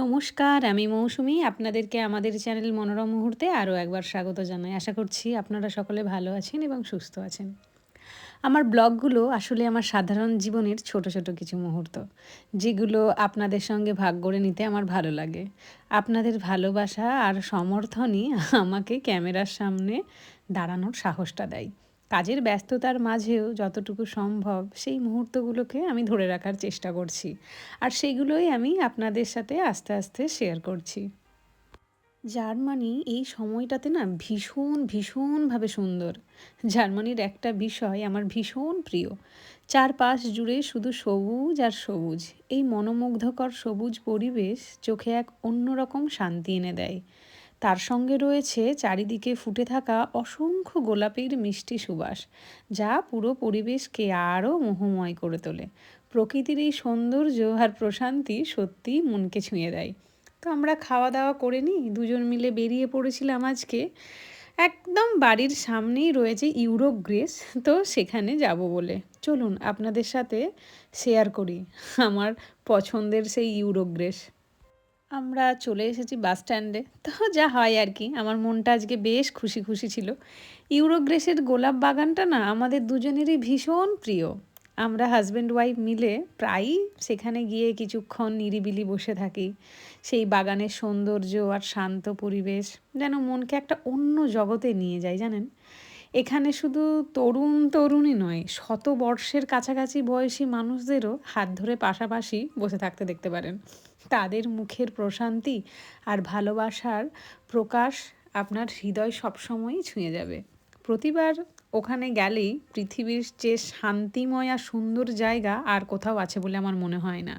নমস্কার, আমি মৌসুমী। আপনাদেরকে আমাদের চ্যানেল মনোরম মুহূর্তে আরও একবার স্বাগত জানাই। আশা করছি আপনারা সকলে ভালো আছেন এবং সুস্থ আছেন। আমার ব্লগগুলো আসলে আমার সাধারণ জীবনের ছোট, ছোট কিছু মুহূর্ত, যেগুলো আপনাদের সঙ্গে ভাগ করে নিতে আমার ভালো লাগে। আপনাদের ভালোবাসা আর সমর্থনই আমাকে ক্যামেরার সামনে দাঁড়ানোর সাহসটা দেয়। কাজের ব্যস্ততার মাঝেও যতটুকু সম্ভব সেই মুহূর্তগুলোকে আমি ধরে রাখার চেষ্টা করছি। আর সেগুলোই আমি আপনাদের সাথে আস্তে, আস্তে শেয়ার করছি। জার্মানি এই সময়টাতে না ভীষণভাবে সুন্দর। জার্মানির একটা বিষয় আমার ভীষণ প্রিয়। চারপাশ জুড়ে শুধু সবুজ আর সবুজ। এই মনোমুগ্ধকর সবুজ পরিবেশ চোখে এক অন্যরকম শান্তি এনে দেয়। তার সঙ্গে রয়েছে চারিদিকে ফুটে থাকা অসংখ্য গোলাপের মিষ্টি সুবাস, যা পুরো পরিবেশকে আরও মোহময় করে তোলে। প্রকৃতির এই সৌন্দর্য আর প্রশান্তি সত্যিই মনকে ছুঁয়ে দেয়। তো আমরা খাওয়া দাওয়া করে নিই, দুজন মিলে বেরিয়ে পড়েছিলাম আজকে। একদম বাড়ির সামনেই রয়েছে ইউরোপ গ্রেস, তো সেখানে যাব বলে। চলুন আপনাদের সাথে শেয়ার করি আমার পছন্দের সেই ইউরোপ গ্রেস। আমরা চলে এসেছি বাস স্ট্যান্ডে। তো যা হয় আর কি, আমার মনটা আজকে বেশ খুশি খুশি ছিল। ইউরোগ্রেসের গোলাপ বাগানটা না আমাদের দুজনেরই ভীষণ প্রিয়। আমরা হাজব্যান্ড ওয়াইফ মিলে প্রায়ই সেখানে গিয়ে কিছুক্ষণ নিরিবিলি বসে থাকি। সেই বাগানের সৌন্দর্য আর শান্ত পরিবেশ যেন মনকে একটা অন্য জগতে নিয়ে যায়, জানেন। এখানে শুধু তরুণই নয়, শত বর্ষের কাছাকাছি বয়সী মানুষদেরও হাত ধরে পাশাপাশি বসে থাকতে দেখতে পারেন। তাদের মুখের প্রশান্তি আর ভালোবাসার প্রকাশ আপনার হৃদয় সবসময়ই ছুঁয়ে যাবে। প্রতিবার ওখানে গেলেই পৃথিবীর চেয়ে শান্তিময় আর সুন্দর জায়গা আর কোথাও আছে বলে আমার মনে হয় না।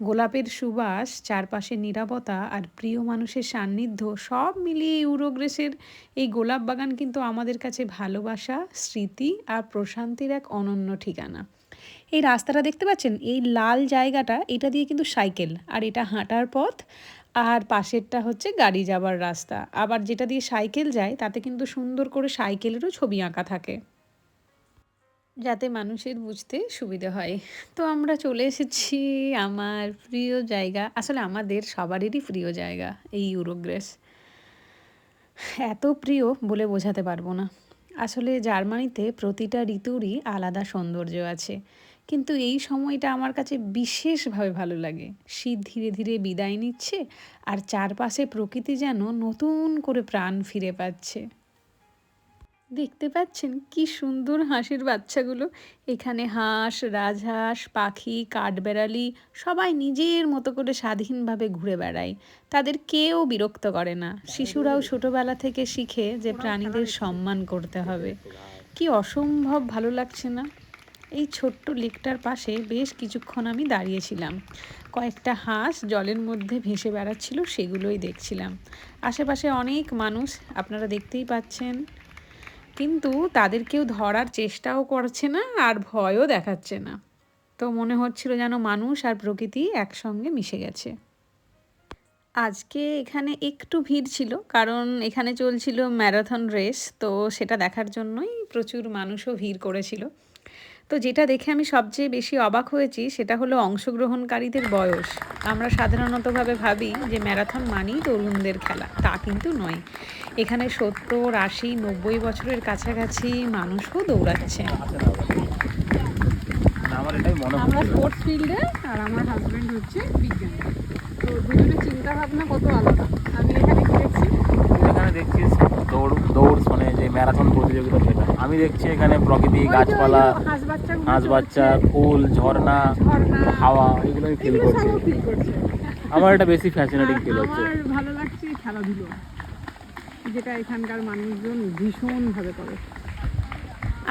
গোলাপের সুবাস, চারপাশে নীরবতা আর প্রিয় মানুষের সান্নিধ্য সব মিলিয়ে ইউরোগ্রেসের এই গোলাপ বাগান কিন্তু আমাদের কাছে ভালোবাসা, স্মৃতি আর প্রশান্তির এক অনন্য ঠিকানা। এই রাস্তাটা দেখতে পাচ্ছেন, এই লাল জায়গাটা, এটা দিয়ে কিন্তু সাইকেল, আর এটা হাঁটার পথ, আর পাশেরটা হচ্ছে গাড়ি যাবার রাস্তা। আবার যেটা দিয়ে সাইকেল যায় তাতে কিন্তু সুন্দর করে সাইকেলেরও ছবি আঁকা থাকে, যাতে মানুষের বুঝতে সুবিধে হয়। তো আমরা চলে এসেছি আমার প্রিয় জায়গা, আসলে আমাদের সবারই প্রিয় জায়গা এই ইউরোগ্রেস। এত প্রিয় বলে বোঝাতে পারবো না। আসলে জার্মানিতে প্রতিটা ঋতুরই আলাদা সৌন্দর্য আছে, কিন্তু এই সময়টা আমার কাছে বিশেষভাবে ভালো লাগে। শীত ধীরে ধীরে বিদায় নিচ্ছে, আর চারপাশে প্রকৃতি যেন নতুন করে প্রাণ ফিরে পাচ্ছে। দেখতে পাচ্ছেন কি সুন্দর হাঁসের বাচ্চাগুলো। এখানে হাঁস, রাজহাঁস, পাখি, কাঠবেড়ালি সবাই নিজের মতো করে স্বাধীনভাবে ঘুরে বেড়ায়। তাদের কেউ বিরক্ত করে না। শিশুরাও ছোটবেলা থেকে শিখে যে প্রাণীদের সম্মান করতে হবে। কি অসম্ভব ভালো লাগছে না। এই ছোট্ট লেকটার পাশে বেশ কিছুক্ষণ আমি দাঁড়িয়েছিলাম। কয়েকটা হাঁস জলের মধ্যে ভেসে বেড়াচ্ছিল, সেগুলোই দেখছিলাম। আশেপাশে অনেক মানুষ, আপনারা দেখতেই পাচ্ছেন, কিন্তু তাদের কেউ ধরার চেষ্টাও করছে না আর ভয়ও দেখাচ্ছে না। তো মনে হচ্ছিল যেন মানুষ আর প্রকৃতি একসঙ্গে মিশে গেছে। আজকে এখানে একটু ভিড় ছিল, কারণ এখানে চলছিল ম্যারাথন রেস, তো সেটা দেখার জন্যই প্রচুর মানুষও ভিড় করেছিল। তো যেটা দেখে আমি সবচেয়ে বেশি অবাক হয়েছি সেটা হলো অংশগ্রহণকারীদের বয়স। আমরা সাধারণতভাবে ভাবি যে ম্যারাথন মানেই তরুণদের খেলা, তা কিন্তু নয়। এখানে 70, 80, 90 বছরের কাছাকাছি মানুষও দৌড়াচ্ছেন। আমরা স্পোর্টস ফিল্ডে, আর আমার হাজব্যান্ড হচ্ছে বিজ্ঞানী। তো দুজনের চিন্তা ভাবনা কত আলাদা। আমি এখানে কি দেখছি, এখানে দেখছিস দৌড় মানে যে ম্যারাথন প্রতিযোগিতা, সেটা আমি দেখছি। এখানে প্রকৃতি, গাছপালা, হাঁস বাচ্চা, ফুল, ঝর্ণা, হাওয়া, এগুলো আমি ফিল করছি। আমার এটা বেশি ফ্যাসিনেটিং ফিল হচ্ছে। আমার ভালো লাগছে খেলাধুলো, যেটা এখানকার মানুষজন ভীষণভাবে করে।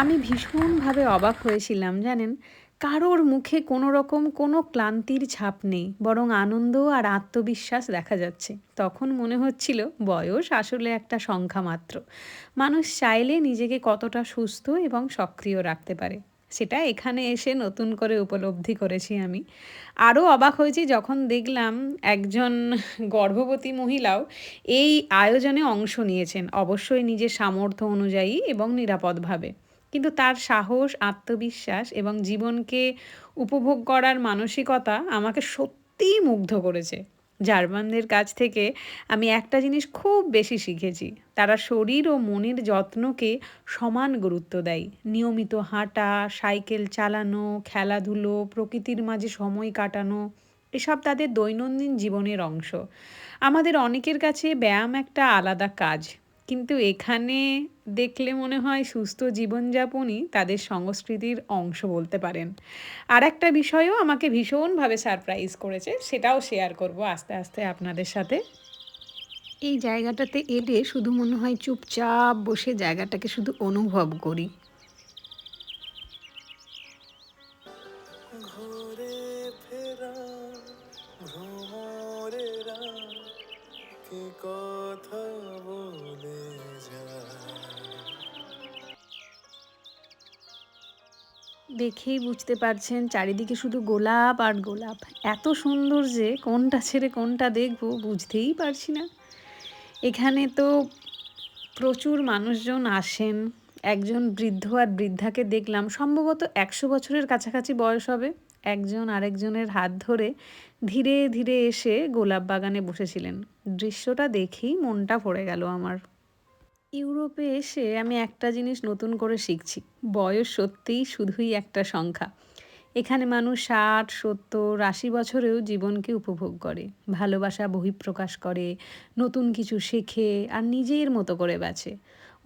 আমি ভীষণভাবে অবাক হয়েছিলাম, জানেন। কারোর মুখে কোনো রকম কোনো ক্লান্তির ছাপ নেই, বরং আনন্দ আর আত্মবিশ্বাস দেখা যাচ্ছে। তখন মনে হচ্ছিল বয়স আসলে একটা সংখ্যা মাত্র। মানুষ চাইলে নিজেকে কতটা সুস্থ এবং সক্রিয় রাখতে পারে, সেটা এখানে এসে নতুন করে উপলব্ধি করেছি আমি। আরও অবাক হয়েছি যখন দেখলাম একজন গর্ভবতী মহিলাও এই আয়োজনে অংশ নিয়েছেন, অবশ্যই নিজের সামর্থ্য অনুযায়ী এবং নিরাপদভাবে। কিন্তু তার সাহস, আত্মবিশ্বাস এবং জীবনকে উপভোগ করার মানসিকতা আমাকে সত্যিই মুগ্ধ করেছে। জার্মানদের কাছ থেকে আমি একটা জিনিস খুব বেশি শিখেছি, তারা শরীর ও মনের যত্নকে সমান গুরুত্ব দেয়। নিয়মিত হাঁটা, সাইকেল চালানো, খেলাধুলো, প্রকৃতির মাঝে সময় কাটানো, এসব তাদের দৈনন্দিন জীবনের অংশ। আমাদের অনেকের কাছে ব্যায়াম একটা আলাদা কাজ, কিন্তু এখানে দেখলে মনে হয় সুস্থ জীবনযাপনই তাদের সংস্কৃতির অংশ বলতে পারেন। আর একটা বিষয়ও আমাকে ভীষণভাবে সারপ্রাইজ করেছে, সেটাও শেয়ার করব আস্তে আস্তে আপনাদের সাথে। এই জায়গাটাতে এলে শুধু মনে হয় চুপচাপ বসে জায়গাটাকে শুধু অনুভব করি। ঘুরে ফেরা ভ্রমরেরা কি কথা বলে যায়। দেখেই বুঝতে পারছেন চারিদিকে শুধু গোলাপ আর গোলাপ, এত সুন্দর যে কোনটা ছেড়ে কোনটা দেখব বুঝতেই পারছি না। এখানে তো প্রচুর মানুষজন আসেন। একজন বৃদ্ধ আর বৃদ্ধাকে দেখলাম, সম্ভবত 100 বছরের কাছাকাছি বয়স হবে। একজন আরেকজনের হাত ধরে ধীরে ধীরে এসে গোলাপ বাগানে বসেছিলেন। দৃশ্যটা দেখেই মনটা ভরে গেল আমার। ইউরোপে এসে আমি একটা জিনিস নতুন করে শিখছি, বয়স সত্যিই শুধুই একটা সংখ্যা। এখানে মানুষ 60, 70, 80 বছরেও জীবনকে উপভোগ করে, ভালোবাসা বহিঃপ্রকাশ করে, নতুন কিছু শেখে আর নিজের মতো করে বাঁচে।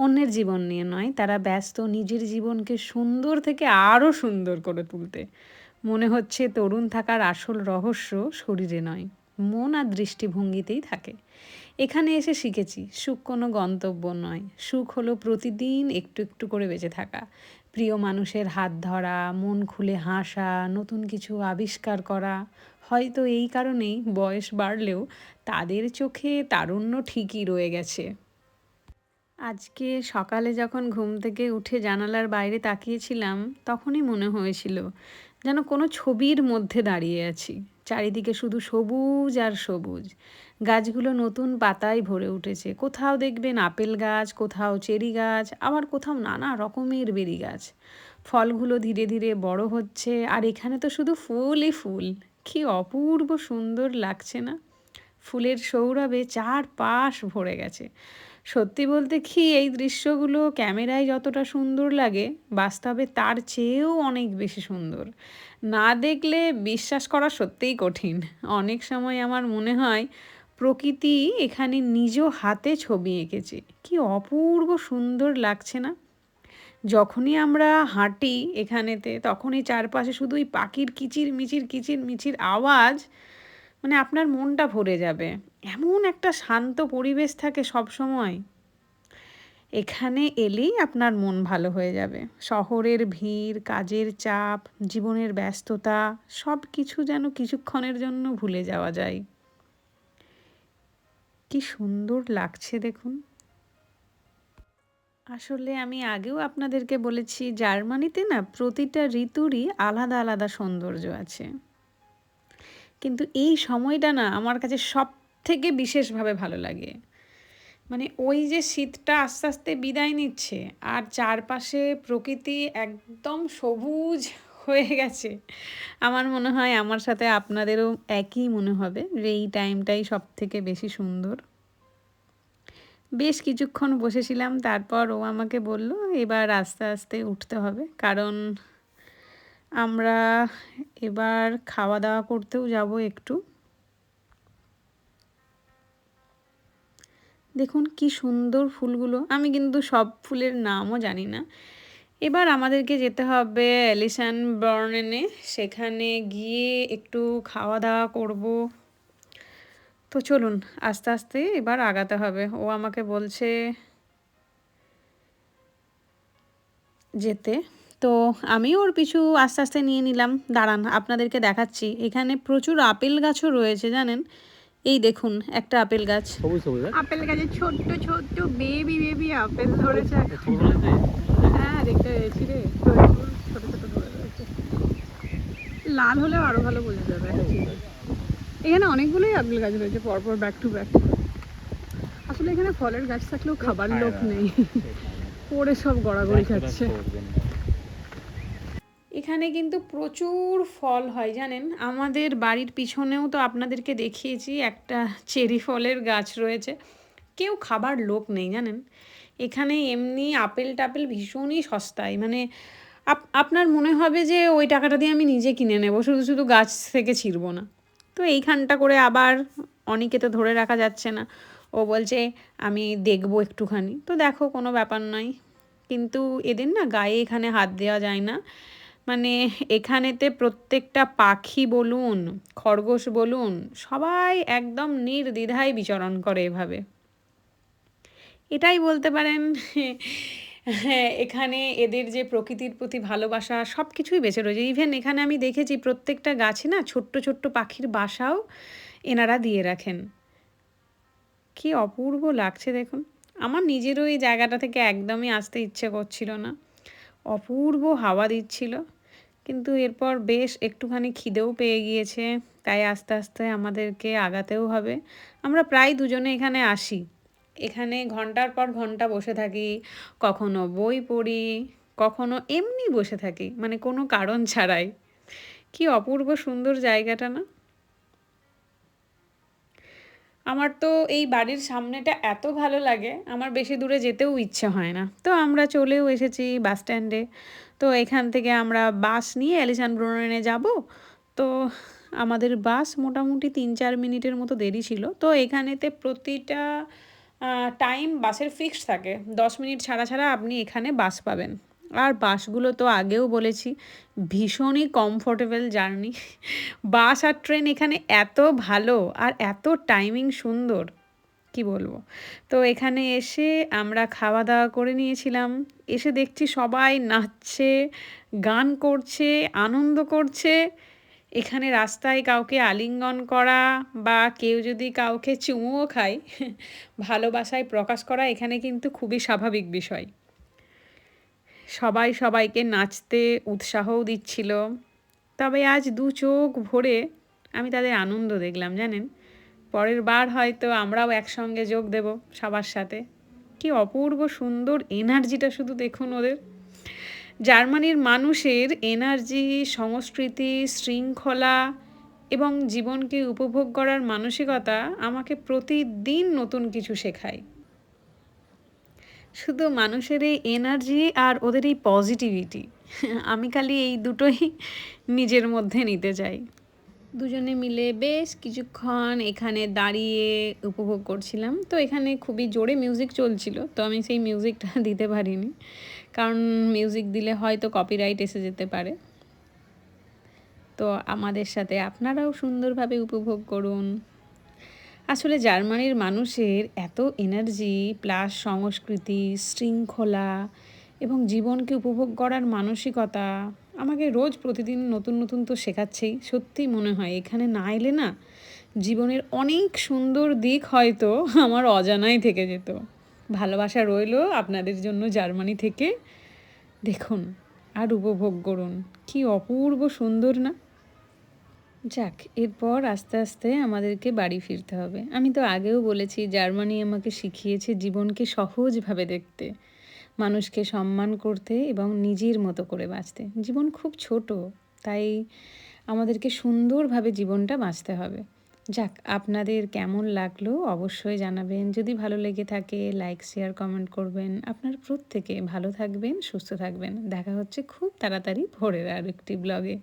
অন্যের জীবন নিয়ে নয়, তারা ব্যস্ত নিজের জীবনকে সুন্দর থেকে আরও সুন্দর করে তুলতে। মনে হচ্ছে তরুণ থাকার আসল রহস্য শরীরে নয়, মন আর দৃষ্টিভঙ্গিতেই থাকে। এখানে এসে শিখেছি সুখ কোনো গন্তব্য নয়, সুখ হলো প্রতিদিন একটু একটু করে বেঁচে থাকা, প্রিয় মানুষের হাত ধরা, মন খুলে হাসা, নতুন কিছু আবিষ্কার করা। হয়তো এই কারণেই বয়স বাড়লেও তাদের চোখে তারুণ্য ঠিকই রয়ে গেছে। আজকে সকালে যখন ঘুম থেকে উঠে জানালার বাইরে তাকিয়েছিলাম, তখনই মনে হয়েছিল যেন কোনো ছবির মধ্যে দাঁড়িয়ে আছি। চারিদিকে শুধু সবুজ আর সবুজ, গাছগুলো নতুন পাতায় ভরে উঠেছে। কোথাও দেখবেন আপেল গাছ, কোথাও চেরি গাছ, আবার কোথাও নানা রকমের বেরি গাছ। ফলগুলো ধীরে ধীরে বড় হচ্ছে, আর এখানে তো শুধু ফুলই ফুল। কি অপূর্ব সুন্দর লাগছে না? ফুলের সৌরভে চারপাশ ভরে গেছে। সত্যি বলতে কি, এই দৃশ্যগুলো ক্যামেরায় যতটা সুন্দর লাগে, বাস্তবে তার চেয়েও অনেক বেশি সুন্দর। না দেখলে বিশ্বাস করা সত্যিই কঠিন। অনেক সময় আমার মনে হয় প্রকৃতি এখানে নিজ হাতে ছবি এঁকেছে। কি অপূর্ব সুন্দর লাগছে না? যখনই আমরা হাঁটি এখানেতে, তখনই চারপাশে শুধু ওই পাখির কিচির মিচির আওয়াজ, মানে আপনার মনটা ভরে যাবে। এমন একটা শান্ত পরিবেশ থাকে সব সময়। এখানে এলেই আপনার মন ভালো হয়ে যাবে। শহরের ভিড়, কাজের চাপ, জীবনের ব্যস্ততা, সব কিছু যেন কিছুক্ষণের জন্য ভুলে যাওয়া যায়। কি সুন্দর লাগছে দেখুন। আসলে আমি আগেও আপনাদেরকে বলেছি, জার্মানিতে না প্রতিটা ঋতুরই আলাদা আলাদা সৌন্দর্য আছে। কিন্তু এই সময়টা না আমার কাছে সব থেকে বিশেষভাবে ভালো লাগে। মানে ওই যে শীতটা আস্তে আস্তে বিদায় নিচ্ছে, আর চারপাশে প্রকৃতি একদম সবুজ হয়ে গেছে। আমার মনে হয় আমার সাথে আপনাদেরও একই মনে হবে যে এই টাইমটাই সব থেকে বেশি সুন্দর। বেশ কিছুক্ষণ বসেছিলাম, তারপর ও আমাকে বলল এবার আস্তে আস্তে উঠতে হবে, কারণ আমরা এবার খাওয়া দাওয়া করতেও যাব একটু। দেখুন কি সুন্দর ফুলগুলো, আমি কিন্তু সব ফুলের নামও জানি না। এবার আমাদেরকে যেতে হবে এলিসান বার্নেনে, সেখানে গিয়ে একটু খাওয়া দাওয়া করব। তো চলুন আস্তে আস্তে এবার আগাতে হবে। ও আমাকে বলছে যেতে, তো আমি ওর পিছু আস্তে আস্তে নিয়ে নিলাম। দাঁড়ান আপনাদেরকে দেখাচ্ছি, এখানে প্রচুর আপেল গাছও রয়েছে জানেন। এই দেখুন একটা আপেল গাছ, সবুজ সবুজ আপেল গাছে ছোট্ট ছোট্ট বেবি আপেল ধরেছে। হ্যাঁ দেখতে পেয়েছি রে, ছোট ছোট ধরে রয়েছে। লাল হলেও আরো ভালো বোঝা যাবে। এখানে অনেকগুলোই আপেল গাছ রয়েছে পরপর ব্যাক টু ব্যাক। আসলে এখানে ফলের গাছ থাকলেও খাবার লোক নেই, পড়ে সব গড়াগড়ি খাচ্ছে। এখানে কিন্তু প্রচুর ফল হয় জানেন, আমাদের বাড়ির পিছনেও তো আপনাদেরকে দেখিয়েছি একটা চেরি ফলের গাছ রয়েছে, কেউ খাবার লোক নেই জানেন। এখানে এমনি আপেল টাপেল ভীষণই সস্তায়, মানে আপনার মনে হবে যে ওই টাকাটা দিয়ে আমি নিজে কিনে নেব, শুধু শুধু গাছ থেকে ছিঁড়বো না। তো এইখানটা করে আবার অনেকে তো ধরে রাখা যাচ্ছে না, ও বলছে আমি দেখবো একটুখানি, তো দেখো কোনো ব্যাপার নয়। কিন্তু এদের না গায়ে এখানে হাত দেওয়া যায় না, মানে এখানেতে প্রত্যেকটা পাখি বলুন, খরগোশ বলুন, সবাই একদম নির্দ্বিধায় বিচরণ করে এভাবে, এটাই বলতে পারেন। হ্যাঁ, এখানে এদের যে প্রকৃতির প্রতি ভালোবাসা সব কিছুই বেঁচে রয়েছে। ইভেন এখানে আমি দেখেছি প্রত্যেকটা গাছে না ছোট্ট ছোট্ট পাখির বাসাও এনারা দিয়ে রাখেন। কি অপূর্ব লাগছে দেখুন। আমার নিজেরও এই জায়গাটা থেকে একদমই আসতে ইচ্ছে করছিল না, অপূর্ব হাওয়া দিচ্ছিল, কিন্তু এরপর বেশ একটুখানি খিদেও পেয়ে গিয়েছে, তাই আস্তে আস্তে আমাদেরকে আগাতেও হবে। আমরা প্রায় দুজনে এখানে আসি, এখানে ঘন্টার পর ঘন্টা বসে থাকি, কখনো বই পড়ি, কখনো এমনি বসে থাকি, মানে কোনো কারণ ছাড়াই। কি অপূর্ব সুন্দর জায়গাটা না। আমার তো এই বাড়ির সামনেটা এত ভালো লাগে, আমার বেশি দূরে যেতেও ইচ্ছে হয় না। তো আমরা চলেও এসেছি বাস স্ট্যান্ডে। তো এখান থেকে আমরা বাস নিয়ে অ্যালিসান ব্রুনেনে যাব। তো আমাদের বাস মোটামুটি 3-4 মিনিটের মতো দেরি ছিল। তো এখানেতে প্রতিটা টাইম বাসের ফিক্সড থাকে, 10 মিনিট ছাড়া ছাড়া আপনি এখানে বাস পাবেন। আর বাসগুলো তো আগেও বলেছি ভীষণই কমফোর্টেবল জার্নি। বাস আর ট্রেন এখানে এত ভালো আর এত টাইমিং সুন্দর, কি বলবো। তো এখানে এসে আমরা খাওয়া দাওয়া করে নিয়েছিলাম, এসে দেখছি সবাই নাচছে, গান করছে, আনন্দ করছে। এখানে রাস্তায় কাউকে আলিঙ্গন করা বা কেউ যদি কাউকে চুমুও খায়, ভালোবাসায় প্রকাশ করা এখানে কিন্তু খুবই স্বাভাবিক বিষয়। সবাই সবাইকে নাচতে উৎসাহও দিচ্ছিল। তবে আজ দু চোখ ভরে আমি তাদের আনন্দ দেখলাম জানেন। পরের বার হয়তো আমরাও একসঙ্গে যোগ দেব সবার সাথে। কি অপূর্ব সুন্দর এনার্জিটা শুধু দেখুন ওদের। জার্মানির মানুষের এনার্জি, সংস্কৃতি, শৃঙ্খলা এবং জীবনকে উপভোগ করার মানসিকতা আমাকে প্রতিদিন নতুন কিছু শেখায়। শুধু মানুষের এই এনার্জি আর ওদের এই পজিটিভিটি, আমি খালি এই দুটোই নিজের মধ্যে নিতে চাই। দুজনে মিলে বেশ কিছুক্ষণ এখানে দাঁড়িয়ে উপভোগ করছিলাম। তো এখানে খুবই জোরে মিউজিক চলছিল, তো আমি সেই মিউজিকটা দিতে পারিনি, কারণ মিউজিক দিলে হয়তো কপিরাইট এসে যেতে পারে। তো আমাদের সাথে আপনারাও সুন্দরভাবে উপভোগ করুন। আসলে জার্মানির মানুষের এত এনার্জি প্লাস সংস্কৃতি, শৃঙ্খলা এবং জীবনকে উপভোগ করার মানসিকতা আমাকে রোজ প্রতিদিন নতুন নতুন তো শেখাচ্ছেই। সত্যিই মনে হয় এখানে না এলে না জীবনের অনেক সুন্দর দিক হয়তো আমার অজানাই থেকে যেত। ভালোবাসা রইল আপনাদের জন্য জার্মানি থেকে। দেখুন আর উপভোগ করুন, কি অপূর্ব সুন্দর না। যাক, এরপর আস্তে আস্তে আমাদেরকে বাড়ি ফিরতে হবে। আমি তো আগেও বলেছি জার্মানি আমাকে শিখিয়েছে জীবনকে সহজভাবে দেখতে, মানুষকে সম্মান করতে এবং নিজের মতো করে বাঁচতে। জীবন খুব ছোট, তাই আমাদেরকে সুন্দরভাবে জীবনটা বাঁচতে হবে। যাক, আপনাদের কেমন লাগলো অবশ্যই জানাবেন। যদি ভালো লেগে থাকে লাইক, শেয়ার, কমেন্ট করবেন। আপনার প্রত্যেকে ভালো থাকবেন, সুস্থ থাকবেন। দেখা হচ্ছে খুব তাড়াতাড়ি ভোরের আর একটি ব্লগে।